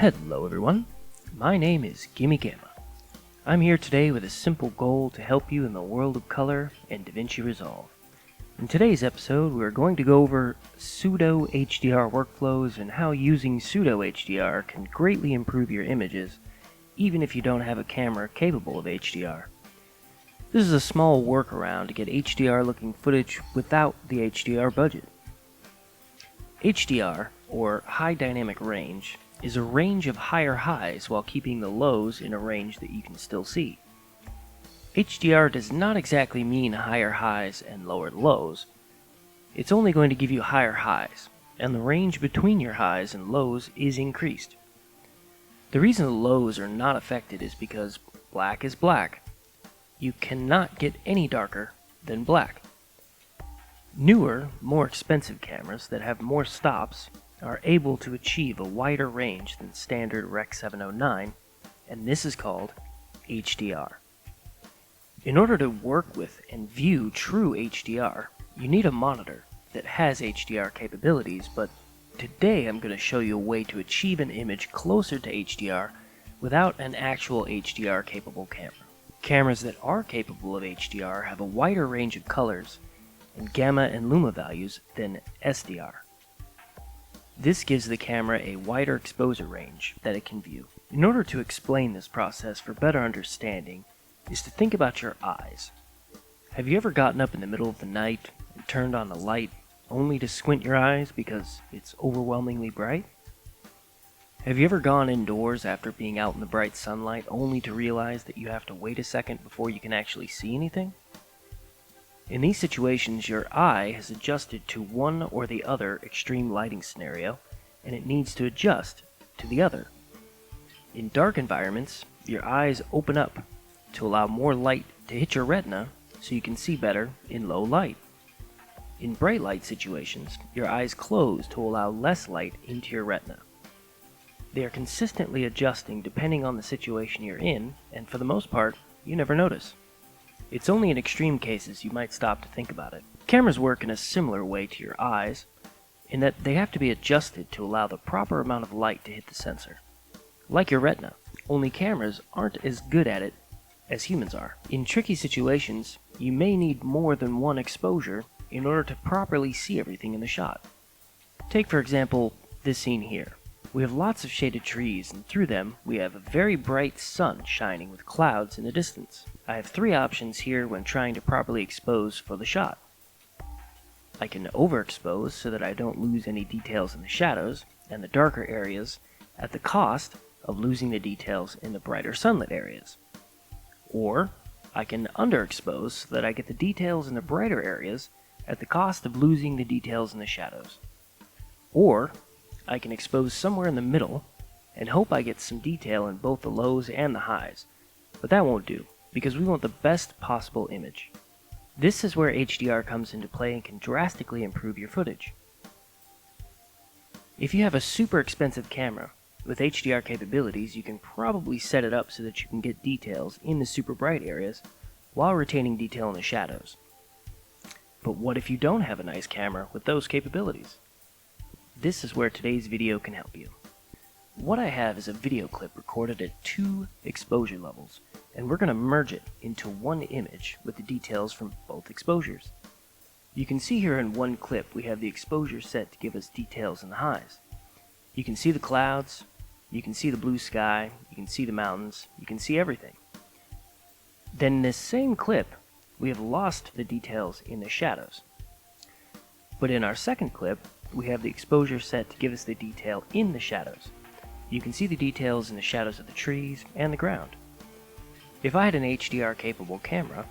Hello everyone, my name is Gimmie. I'm here today with a simple goal to help you in the world of color and DaVinci Resolve. In today's episode, we're going to go over Sudo HDR workflows and how using Sudo HDR can greatly improve your images, even if you don't have a camera capable of HDR. This is a small workaround to get HDR looking footage without the HDR budget. HDR, or High Dynamic Range, is a range of higher highs while keeping the lows in a range that you can still see. HDR does not exactly mean higher highs and lower lows. It's only going to give you higher highs, and the range between your highs and lows is increased. The reason the lows are not affected is because black is black. You cannot get any darker than black. Newer, more expensive cameras that have more stops are able to achieve a wider range than standard Rec. 709, and this is called HDR. In order to work with and view true HDR, you need a monitor that has HDR capabilities, but today I'm going to show you a way to achieve an image closer to HDR without an actual HDR capable camera. Cameras that are capable of HDR have a wider range of colors and gamma and luma values than SDR. This gives the camera a wider exposure range that it can view. In order to explain this process for better understanding is to think about your eyes. Have you ever gotten up in the middle of the night and turned on the light only to squint your eyes because it's overwhelmingly bright? Have you ever gone indoors after being out in the bright sunlight only to realize that you have to wait a second before you can actually see anything? In these situations, your eye has adjusted to one or the other extreme lighting scenario, and it needs to adjust to the other. In dark environments, your eyes open up to allow more light to hit your retina so you can see better in low light. In bright light situations, your eyes close to allow less light into your retina. They are consistently adjusting depending on the situation you're in, and for the most part, you never notice. It's only in extreme cases you might stop to think about it. Cameras work in a similar way to your eyes, in that they have to be adjusted to allow the proper amount of light to hit the sensor. Like your retina, only cameras aren't as good at it as humans are. In tricky situations, you may need more than one exposure in order to properly see everything in the shot. Take for example, this scene here. We have lots of shaded trees, and through them we have a very bright sun shining with clouds in the distance. I have three options here when trying to properly expose for the shot. I can overexpose so that I don't lose any details in the shadows and the darker areas at the cost of losing the details in the brighter sunlit areas. Or I can underexpose so that I get the details in the brighter areas at the cost of losing the details in the shadows. Or I can expose somewhere in the middle and hope I get some detail in both the lows and the highs, but that won't do because we want the best possible image. This is where HDR comes into play and can drastically improve your footage. If you have a super expensive camera with HDR capabilities, you can probably set it up so that you can get details in the super bright areas while retaining detail in the shadows. But what if you don't have a nice camera with those capabilities? This is where today's video can help you. What I have is a video clip recorded at 2 exposure levels, and we're going to merge it into one image with the details from both exposures. You can see here in one clip we have the exposure set to give us details in the highs. You can see the clouds, you can see the blue sky, you can see the mountains, you can see everything. Then in this same clip, we have lost the details in the shadows. But in our second clip, we have the exposure set to give us the detail in the shadows. You can see the details in the shadows of the trees and the ground. If I had an HDR capable camera,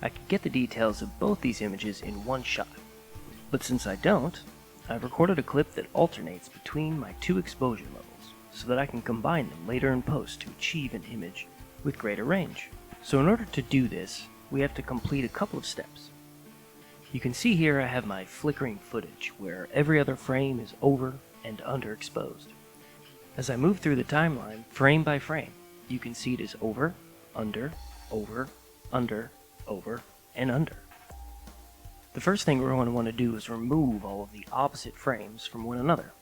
I could get the details of both these images in one shot. But since I don't, I've recorded a clip that alternates between my 2 exposure levels so that I can combine them later in post to achieve an image with greater range. So in order to do this, we have to complete a couple of steps. You can see here I have my flickering footage where every other frame is over and underexposed. As I move through the timeline, frame by frame, you can see it is over, under, under, and under. The first thing we're going to want to do is remove all of the opposite frames from one another.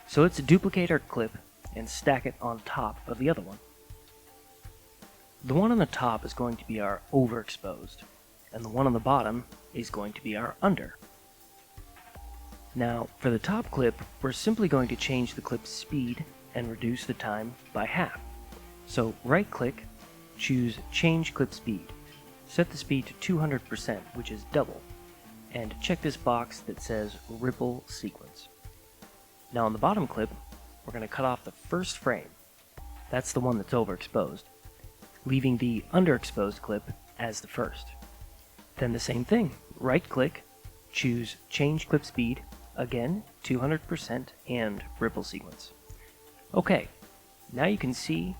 So let's duplicate our clip and stack it on top of the other one. The one on the top is going to be our overexposed, and the one on the bottom is going to be our under. Now, for the top clip, we're simply going to change the clip's speed and reduce the time by half. So right-click, choose Change Clip Speed. Set the speed to 200%, which is double, and check this box that says Ripple Sequence. Now on the bottom clip, we're going to cut off the first frame. That's the one that's overexposed, leaving the underexposed clip as the first. Then the same thing, right-click, choose Change Clip Speed, again 200% and Ripple Sequence. Okay, now you can see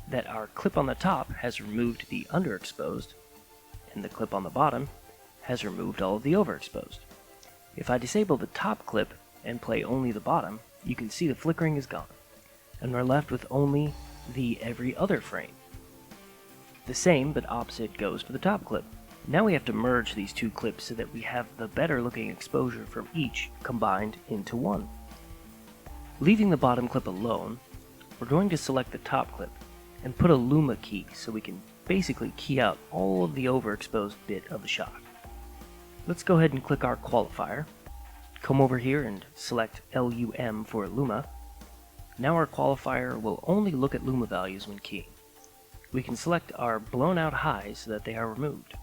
that our clip on the top has removed the underexposed, and the clip on the bottom has removed all of the overexposed. If I disable the top clip and play only the bottom, you can see the flickering is gone, and we're left with only the every other frame. The same but opposite goes for the top clip. Now we have to merge these two clips so that we have the better looking exposure from each combined into one. Leaving the bottom clip alone, we're going to select the top clip and put a Luma key so we can basically key out all of the overexposed bit of the shot. Let's go ahead and click our qualifier, come over here and select LUM for Luma. Now our qualifier will only look at Luma values when keying. We can select our blown out highs so that they are removed.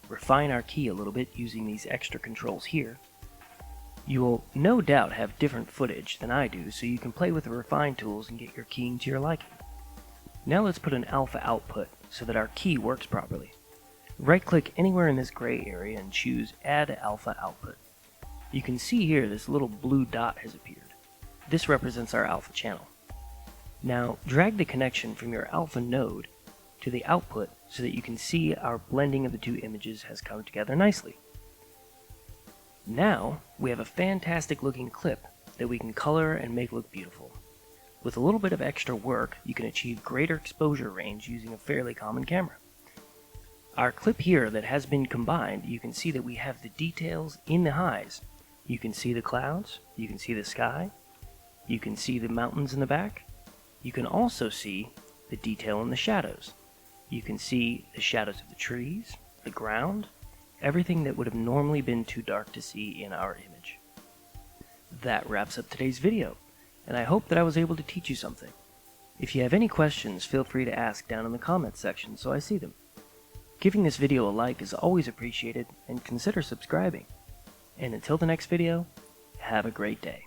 Refine our key a little bit using these extra controls here. You will no doubt have different footage than I do, so you can play with the refine tools and get your keying to your liking. Now let's put an alpha output so that our key works properly. Right-click anywhere in this gray area and choose Add Alpha Output. You can see here this little blue dot has appeared. This represents our alpha channel. Now drag the connection from your alpha node to the output so that you can see our blending of the two images has come together nicely. Now we have a fantastic looking clip that we can color and make look beautiful. With a little bit of extra work, you can achieve greater exposure range using a fairly common camera. Our clip here that has been combined, you can see that we have the details in the highs. You can see the clouds, you can see the sky, you can see the mountains in the back. You can also see the detail in the shadows. You can see the shadows of the trees, the ground, everything that would have normally been too dark to see in our image. That wraps up today's video, and I hope that I was able to teach you something. If you have any questions, feel free to ask down in the comments section so I see them. Giving this video a like is always appreciated, and consider subscribing. And until the next video, have a great day.